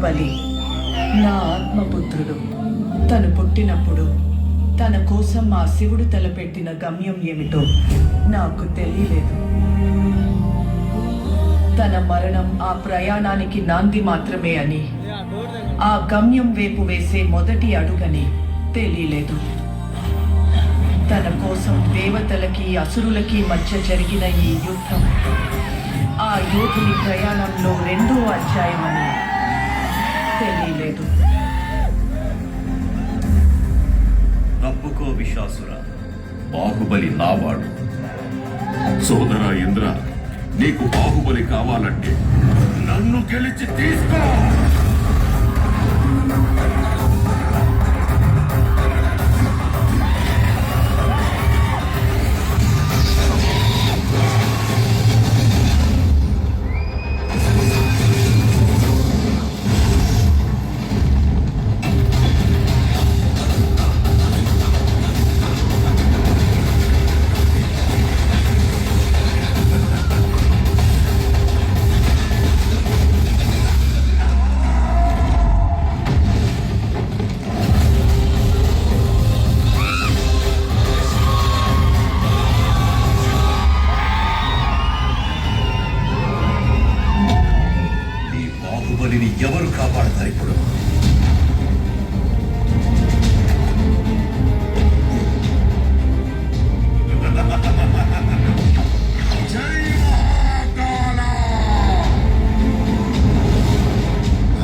బాహుబలి నా ఆత్మపుత్రుడు. తను పుట్టినప్పుడు తన కోసం ఆ శివుడు తలపెట్టిన గమ్యం ఏమిటో నాకు తెలియలేదు. తన మరణం ఆ ప్రయాణానికి నాంది మాత్రమే అని, ఆ గమ్యం వైపు వేసే మొదటి అడుగని తెలియలేదు. తన కోసం దేవతలకి అసురులకి మధ్య జరిగిన ఈ యుద్ధం ఆ యోధుని ప్రయాణంలో రెండో అధ్యాయమని తెలియలేదు. తప్పుకో విశ్వాసుర, బాహుబలి నావాడు. సోదరా ఇంద్ర, నీకు బాహుబలి కావాలంటే నన్ను గెలిచి తీసుకో. బాహుబలిని ఎవరు కాపాడతారు ఇప్పుడు?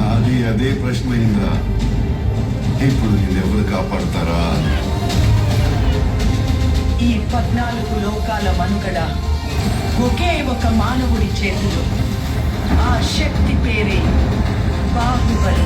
అది అదే ప్రశ్న ఇంద్ర. ఇప్పుడు నేనెవరు కాపాడతారా? ఈ 14 లోకాల మనుగడ ఒకే ఒక మానవుడి చేతిలో. ఆ శక్తి పేరే బాహుబలి.